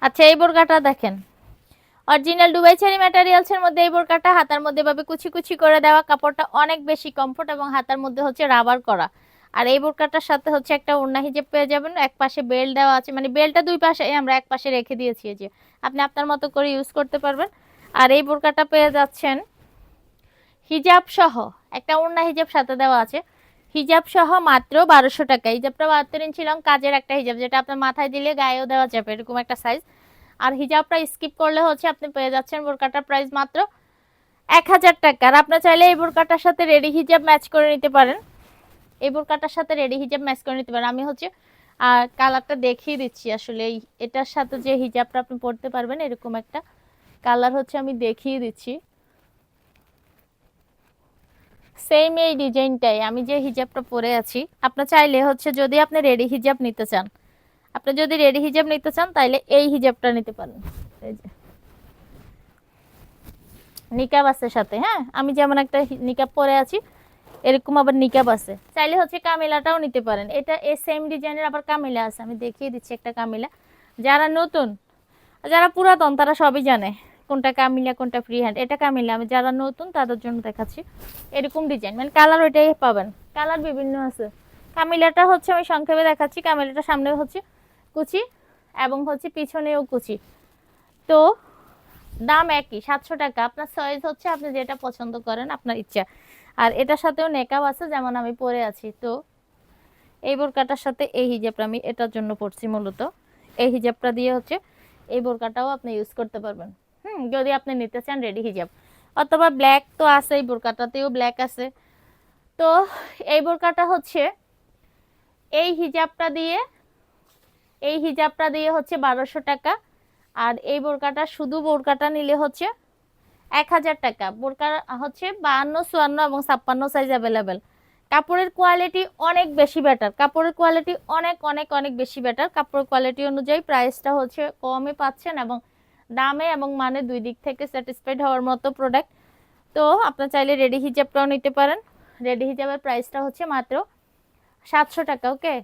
আচ্ছা, এই বোরকাটা দেখেন, অরিজিনাল দুবাই চেরি ম্যাটেরিয়ালস এর মধ্যে এই বোরকাটা, হাতার মধ্যে ভাবে কুচি কুচি করে দেওয়া, কাপড়টা অনেক বেশি কমফোর্ট এবং হাতার মধ্যে হচ্ছে রাবার করা। আর এই বোরকাটার সাথে হচ্ছে একটা ওড়না হিজাব পেয়ে যাবেন, এক পাশে বেল্ট দেওয়া আছে, মানে বেল্টটা দুই পাশে আমরা এক পাশে রেখে দিয়েছি, এই যে আপনি আপনার মতো করে ইউজ করতে পারবেন। আর এই বোরকাটা পেয়ে যাচ্ছেন হিজাব সহ, একটা ওড়না হিজাব সাথে দেওয়া আছে, হিজাব সহ মাত্র 1200 টাকা। হিজাবটা 72 ইঞ্চি লং কাজের একটা হিজাব, যেটা আপনার মাথায় দিলে গায়েও দেওয়া যাবে, এরকম একটা সাইজ। আর হিজাবটা স্কিপ করলে হচ্ছে আপনি পেয়ে যাচ্ছেন বোরকাটার প্রাইস মাত্র 1000 টাকা। আর আপনার চাইলে এই বোরকাটার সাথে রেডি হিজাব ম্যাচ করে নিতে পারেন, এই বোরকাটার সাথে রেডি হিজাব ম্যাচ করে নিতে পারেন। আমি হচ্ছে কালারটা দেখিয়ে দিচ্ছি, আসলে এটার সাথে যে হিজাবটা আপনি পরতে পারবেন এরকম একটা কালার হচ্ছে আমি দেখিয়ে দিচ্ছি। সেম এই ডিজাইনটাই আমি যে হিজাবটা পরে আছি, আপনার চাইলে হচ্ছে যদি আপনি রেডি হিজাব নিতে চান, আপনি যদি রেডি হিজাব নিতে চান তাইলে এই হিজাবটা নিতে পারেন। এই যে নিকাব আছে সাথে, হ্যাঁ আমি যেমন একটা নিকাব পরে আছি এরকম আবার নিকাব আছে, চাইলে হচ্ছে কামিলাটাও নিতে পারেন। এটা এই সেম ডিজাইনের আবার কামিলা আছে, আমি দেখিয়ে দিচ্ছি একটা কামিলা। যারা নতুন, যারা পুরাতন তারা সবই জানে কোনটা কামিলা কোনটা ফ্রি হ্যান্ড। এটা কামিলা, আমি যারা নতুন তাদের জন্য দেখাচ্ছি। এরকম ডিজাইন, মানে কালার ওইটাই পাবেন, কালার বিভিন্ন আছে। কামিলাটা হচ্ছে আমি সংক্ষেপে দেখাচ্ছি, কামিলাটা সামনে হচ্ছে কুচি এবং হচ্ছে পিছনেও কুচি। তো দাম একই 700 টাকা, আপনার চয়েস হচ্ছে আপনি যেটা পছন্দ করেন আপনার ইচ্ছা। আর এটার সাথেও নেকাব আছে যেমন আমি পরে আছি। তো এই বোরকাটার সাথে এই হিজাবটা আমি এটার জন্য পরছি মূলত, এই হিজাবটা দিয়ে হচ্ছে এই বোরকাটাও আপনি ইউজ করতে পারবেন। যদি আপনি নিতে চান রেডি হিজাব, অথবা ব্ল্যাক তো আছে, এই বোরকাটাতেও ব্ল্যাক আছে। তো এই বোরকাটা হচ্ছে এই হিজাবটা দিয়ে, এই হিজাবটা দিয়ে হচ্ছে 1200 টাকা। আর এই বোরকাটা শুধু বোরকাটা নিলে হচ্ছে 1000 টাকা। বোরকা হচ্ছে 52, 54 এবং 56 সাইজ অ্যাভেলেবেল। কাপড়ের কোয়ালিটি অনেক বেশি বেটার, কাপড়ের কোয়ালিটি অনেক অনেক অনেক বেশি বেটার। কাপড়ের কোয়ালিটি অনুযায়ী প্রাইসটা হচ্ছে কমে পাচ্ছেন এবং দামে এবং মানে দুই দিক থেকে স্যাটিসফাইড হওয়ার মতো প্রোডাক্ট। তো আপনার চাইলে রেডি হিজাবটাও নিতে পারেন, রেডি হিজাবের প্রাইসটা হচ্ছে মাত্র 700 টাকা। ওকে।